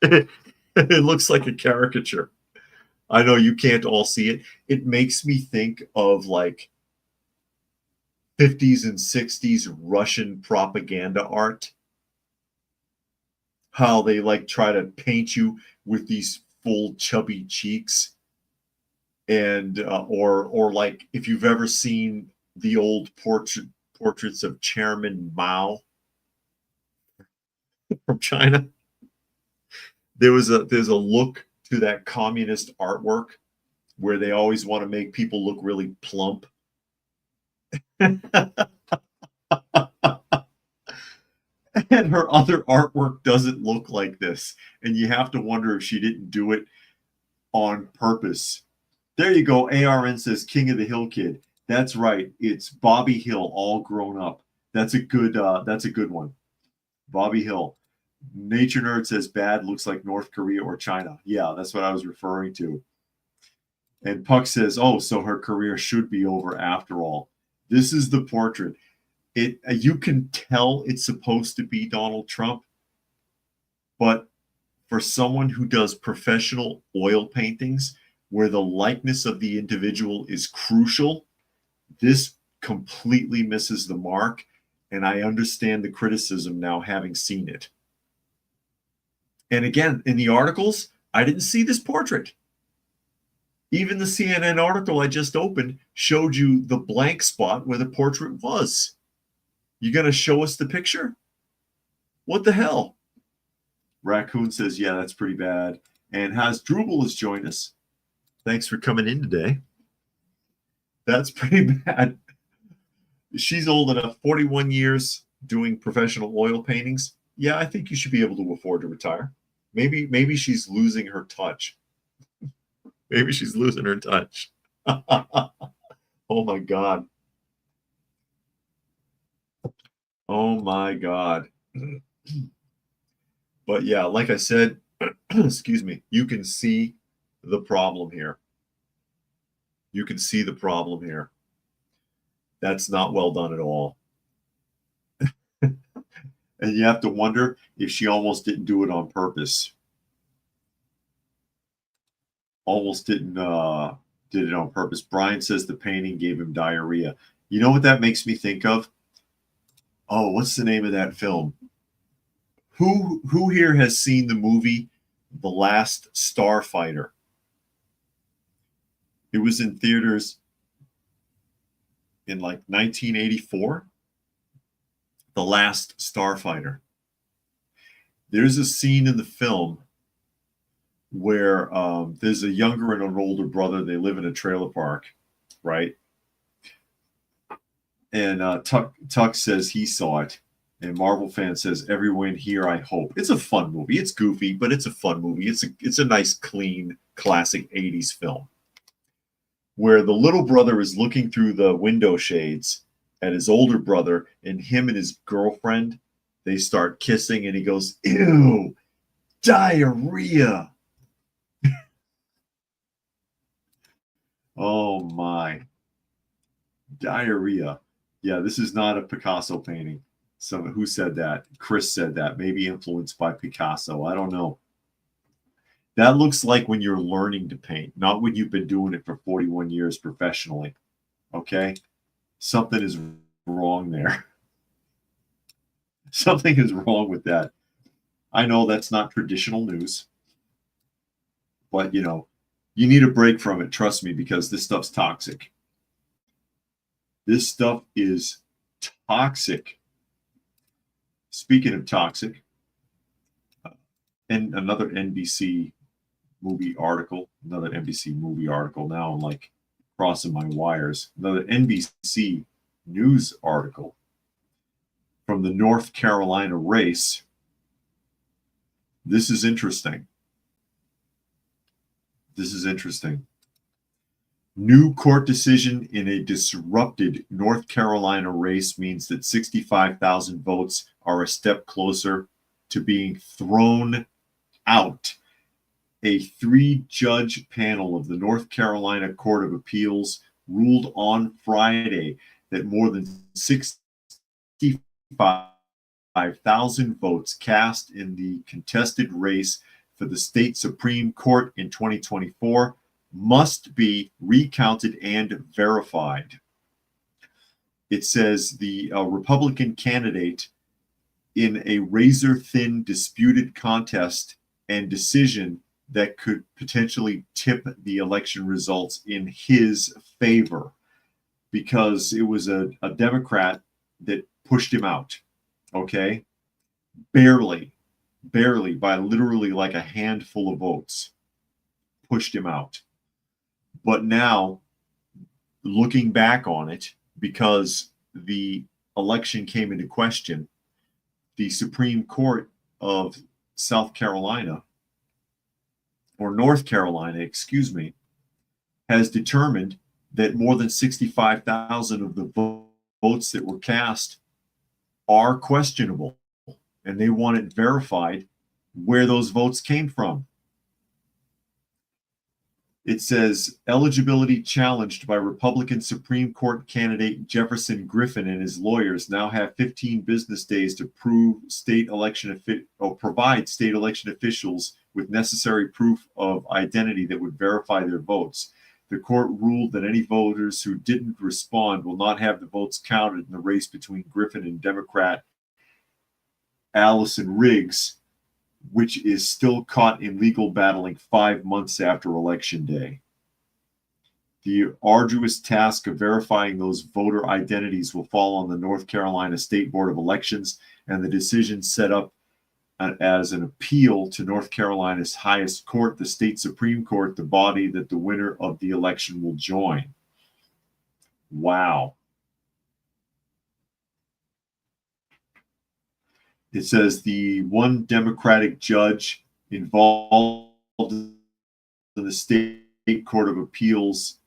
It looks like a caricature. I know you can't all see it. It makes me think of like 50s and 60s Russian propaganda art. How they like try to paint you with these full chubby cheeks, and or like if you've ever seen the old portraits of Chairman Mao from China, there's a look to that communist artwork where they always want to make people look really plump. And her other artwork doesn't look like this, and you have to wonder if she didn't do it on purpose. There you go. ARN says King of the Hill Kid. That's right. It's Bobby Hill all grown up. That's a good one. Bobby Hill. Nature Nerd says bad looks like North Korea or China. Yeah, that's what I was referring to. And Puck says, oh, so her career should be over after all. This is the portrait. You can tell it's supposed to be Donald Trump, but for someone who does professional oil paintings where the likeness of the individual is crucial, this completely misses the mark, and I understand the criticism now having seen it. And again, in the articles, I didn't see this portrait. Even the CNN article I just opened showed you the blank spot where the portrait was. You going to show us the picture? What the hell? Raccoon says, yeah, that's pretty bad. And Drubal has joined us. Thanks for coming in today. That's pretty bad. She's old enough, 41 years doing professional oil paintings. Yeah, I think you should be able to afford to retire. Maybe she's losing her touch. Maybe she's losing her touch. Oh my God. Oh my God. But yeah, like I said, excuse me, you can see the problem here. You can see the problem here. That's not well done at all. And you have to wonder if she almost didn't do it on purpose. Almost did it on purpose. Brian says the painting gave him diarrhea. You know what that makes me think of? Oh, what's the name of that film? Who here has seen the movie The Last Starfighter? It was in theaters in like 1984. The Last Starfighter. There's a scene in the film where there's a younger and an older brother. They live in a trailer park, right? And Tuck says he saw it. And Marvel fan says, everyone here, I hope. It's a fun movie. It's goofy, but it's a fun movie. It's a nice, clean, classic 80s film where the little brother is looking through the window shades at his older brother, and him and his girlfriend, they start kissing, and he goes, ew, diarrhea. Oh, my. Diarrhea. Yeah, this is not a Picasso painting. Who said that? Chris said that. Maybe influenced by Picasso. I don't know. That looks like when you're learning to paint, not when you've been doing it for 41 years professionally. Okay? Something is wrong there. Something is wrong with that. I know that's not traditional news, but you need a break from it. Trust me, because this stuff's toxic. This stuff is toxic. Speaking of toxic, and another NBC movie article now I'm like crossing my wires. Another NBC News article from the North Carolina race. This is interesting. This is interesting. New court decision in a disrupted North Carolina race means that 65,000 votes are a step closer to being thrown out. A 3-judge panel of the North Carolina Court of Appeals ruled on Friday that more than 65,000 votes cast in the contested race for the state Supreme Court in 2024 must be recounted and verified. It says the Republican candidate in a razor-thin disputed contest and decision that could potentially tip the election results in his favor, because it was a Democrat that pushed him out, okay? Barely, by literally like a handful of votes, pushed him out. But now, looking back on it, because the election came into question, the Supreme Court of South Carolina, or North Carolina, excuse me, has determined that more than 65,000 of the votes that were cast are questionable, and they want it verified where those votes came from. It says eligibility challenged by Republican Supreme Court candidate Jefferson Griffin and his lawyers now have 15 business days to provide state election officials with necessary proof of identity that would verify their votes. The court ruled that any voters who didn't respond will not have the votes counted in the race between Griffin and Democrat Allison Riggs, which is still caught in legal battling 5 months after Election Day. The arduous task of verifying those voter identities will fall on the North Carolina State Board of Elections, and the decision set up as an appeal to North Carolina's highest court, the state Supreme Court, the body that the winner of the election will join. Wow. It says the one Democratic judge involved in the state Court of Appeals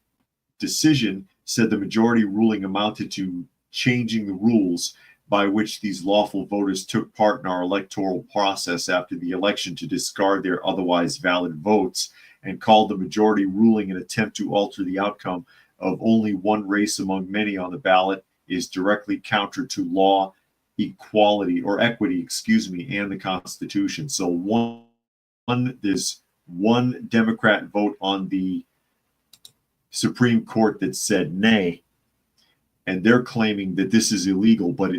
decision said the majority ruling amounted to changing the rules by which these lawful voters took part in our electoral process after the election to discard their otherwise valid votes, and called the majority ruling an attempt to alter the outcome of only one race among many on the ballot is directly counter to law, equality or equity, and the Constitution. So there's one Democrat vote on the Supreme Court that said nay, and they're claiming that this is illegal, but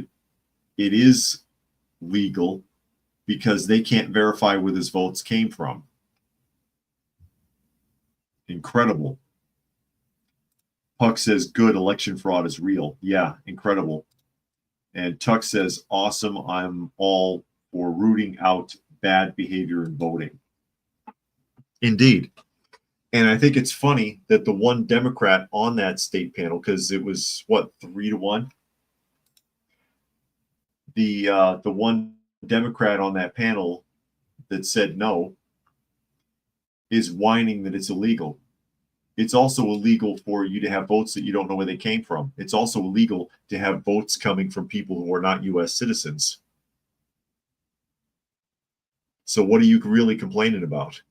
it is legal because they can't verify where his votes came from. Incredible. Puck says, good, election fraud is real. Yeah, incredible. And Tuck says, awesome, I'm all for rooting out bad behavior in voting. Indeed. And I think it's funny that the one Democrat on that state panel, because it was, 3-1? The one Democrat on that panel that said no is whining that it's illegal. It's also illegal for you to have votes that you don't know where they came from. It's also illegal to have votes coming from people who are not U.S. citizens. So what are you really complaining about?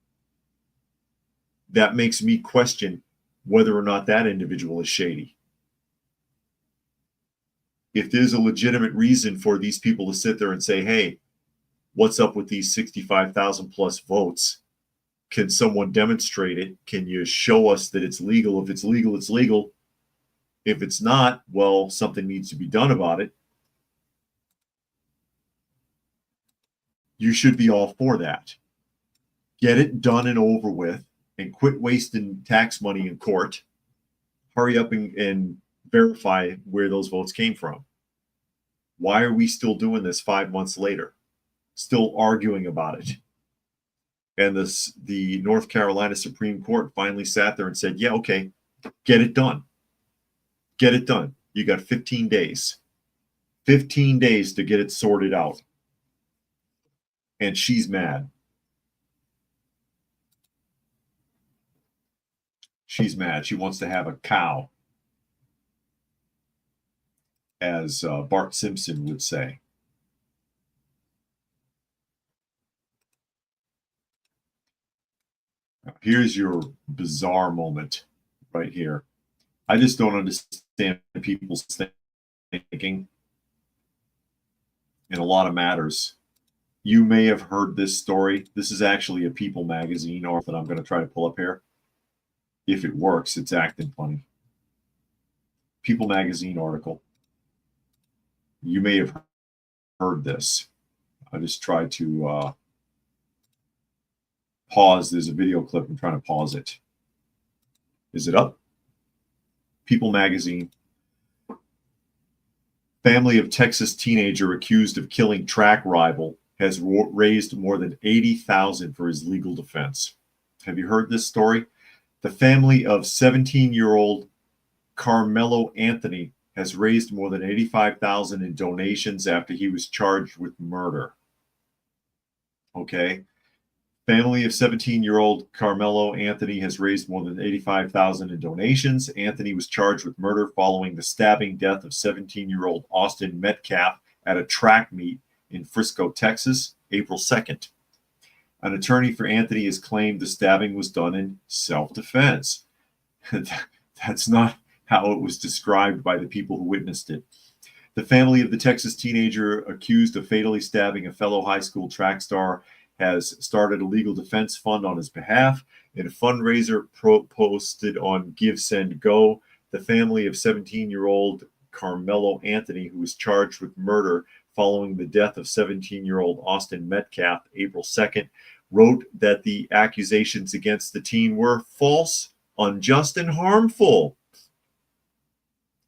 That makes me question whether or not that individual is shady. If there's a legitimate reason for these people to sit there and say, hey, what's up with these 65,000 plus votes? Can someone demonstrate it? Can you show us that it's legal? If it's legal, it's legal. If it's not, well, something needs to be done about it. You should be all for that. Get it done and over with, and quit wasting tax money in court. Hurry up and verify where those votes came from. Why are we still doing this 5 months later? Still arguing about it? And the North Carolina Supreme Court finally sat there and said, yeah, okay, Get it done. Get it done. You got 15 days. 15 days to get it sorted out. And she's mad. She's mad. She wants to have a cow, as Bart Simpson would say. Here's your bizarre moment right here. I just don't understand people's thinking in a lot of matters. You may have heard this story. This is actually a People magazine article that I'm going to try to pull up here. If it works, it's acting funny. People magazine article. You may have heard this. I just tried to pause. There's a video clip. I'm trying to pause it. Is it up? People magazine. Family of Texas teenager accused of killing track rival has raised more than $80,000 for his legal defense. Have you heard this story? The family of 17-year-old Carmelo Anthony has raised more than $85,000 in donations after he was charged with murder. Okay. Family of 17-year-old Carmelo Anthony has raised more than $85,000 in donations. Anthony was charged with murder following the stabbing death of 17-year-old Austin Metcalf at a track meet in Frisco, Texas, April 2nd. An attorney for Anthony has claimed the stabbing was done in self-defense. That's not how it was described by the people who witnessed it. The family of the Texas teenager accused of fatally stabbing a fellow high school track star has started a legal defense fund on his behalf. In a fundraiser posted on Give, Send, Go, the family of 17-year-old Carmelo Anthony, who was charged with murder following the death of 17-year-old Austin Metcalf, April 2nd, wrote that the accusations against the teen were false, unjust, and harmful.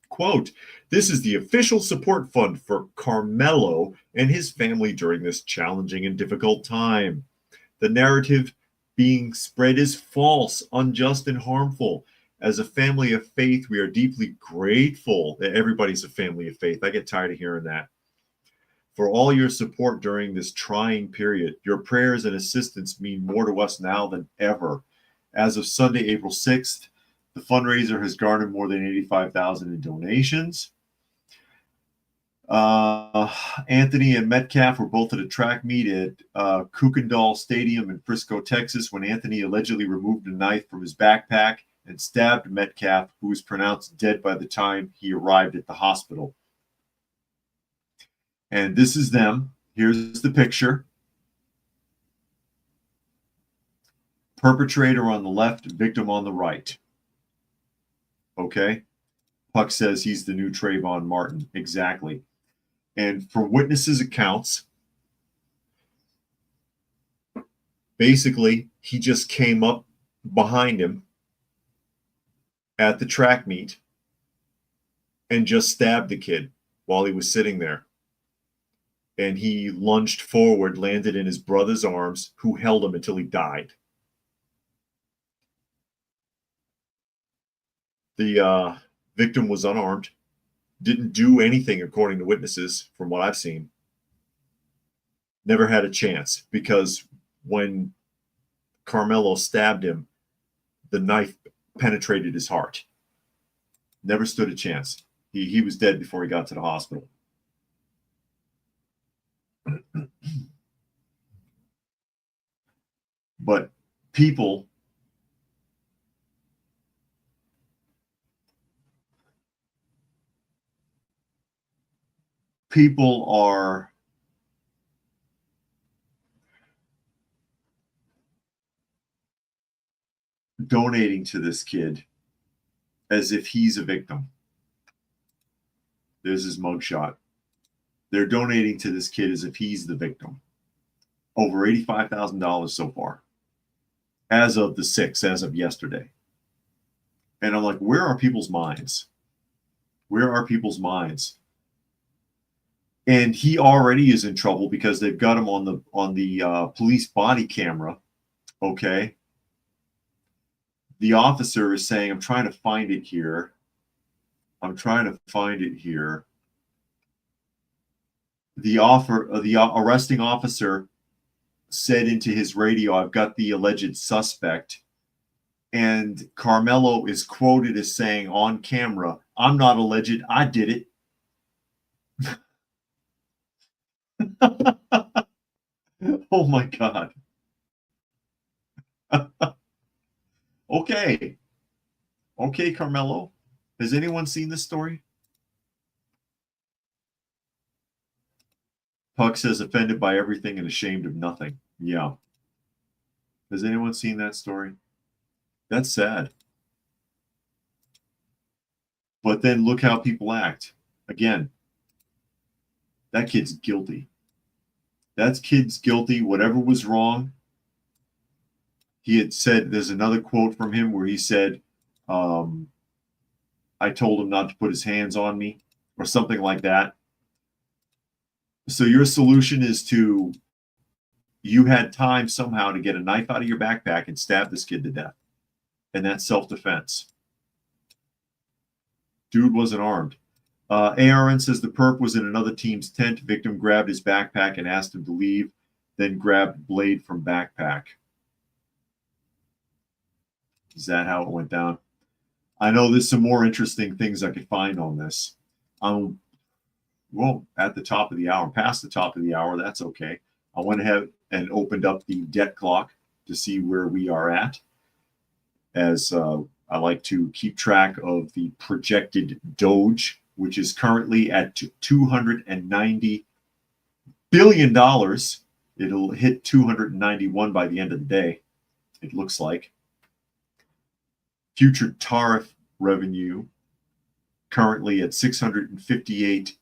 Quote, "This is the official support fund for Carmelo and his family during this challenging and difficult time. The narrative being spread is false, unjust, and harmful. As a family of faith, we are deeply grateful that everybody's a family of faith." I get tired of hearing that. "For all your support during this trying period. Your prayers and assistance mean more to us now than ever. As of Sunday, April 6th, the fundraiser has garnered more than $85,000 in donations." Anthony and Metcalf were both at a track meet at Kukendall Stadium in Frisco, Texas, when Anthony allegedly removed a knife from his backpack and stabbed Metcalf, who was pronounced dead by the time he arrived at the hospital. And this is them. Here's the picture. Perpetrator on the left, victim on the right. Okay? Puck says he's the new Trayvon Martin. Exactly. And from witnesses' accounts, basically, he just came up behind him at the track meet and just stabbed the kid while he was sitting there. And he lunged forward, landed in his brother's arms, who held him until he died. The victim was unarmed, didn't do anything according to witnesses, from what I've seen. Never had a chance, because when Carmelo stabbed him, the knife penetrated his heart. Never stood a chance. He was dead before he got to the hospital. But people are donating to this kid as if he's a victim. There's his mugshot. They're donating to this kid as if he's the victim. Over $85,000 so far. As of the 6th, as of yesterday. And I'm like, where are people's minds? Where are people's minds? And he already is in trouble because they've got him on the police body camera. Okay. the officer is saying, I'm trying to find it here. The arresting officer said into his radio, I've got the alleged suspect. And Carmelo is quoted as saying on camera, I'm not alleged, I did it. Oh my God. Okay. Okay, Carmelo. Has anyone seen this story? Puck says offended by everything and ashamed of nothing. Yeah. Has anyone seen that story? That's sad. But then look how people act. Again, that kid's guilty. That kid's guilty. Whatever was wrong. He had said, there's another quote from him where he said, I told him not to put his hands on me or something like that. So your solution is you had time somehow to get a knife out of your backpack and stab this kid to death. And that's self-defense. Dude wasn't armed. ARN says the perp was in another team's tent. Victim grabbed his backpack and asked him to leave, then grabbed blade from backpack. Is that how it went down? I know there's some more interesting things I could find on this. Well, at the top of the hour, past the top of the hour, that's okay. I went ahead and opened up the debt clock to see where we are at, as I like to keep track of the projected Doge, which is currently at $290 billion. It'll hit 291 by the end of the day, it looks like. Future tariff revenue currently at 658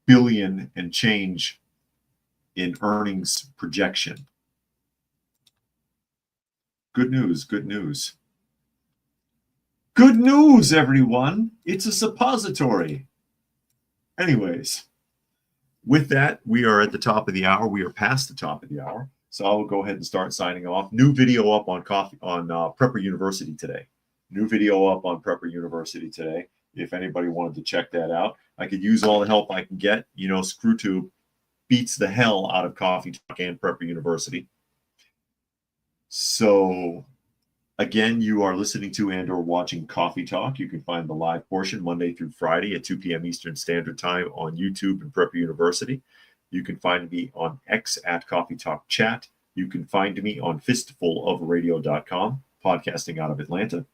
billion and change in earnings projection. Good news, good news. Good news, everyone. It's a suppository. Anyways, with that, we are at the top of the hour. We are past the top of the hour. So I'll go ahead and start signing off. New video up on Prepper University today. New video up on Prepper University today. If anybody wanted to check that out, I could use all the help I can get. You know, ScrewTube beats the hell out of Coffee Talk and Prepper University. So again, you are listening to and or watching Coffee Talk. You can find the live portion Monday through Friday at 2 p.m. Eastern Standard Time on YouTube and Prepper University. You can find me on X at Coffee Talk Chat. You can find me on fistfulofradio.com, podcasting out of Atlanta.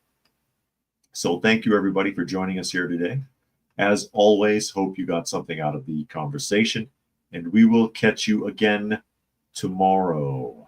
So thank you, everybody, for joining us here today. As always, hope you got something out of the conversation, and we will catch you again tomorrow.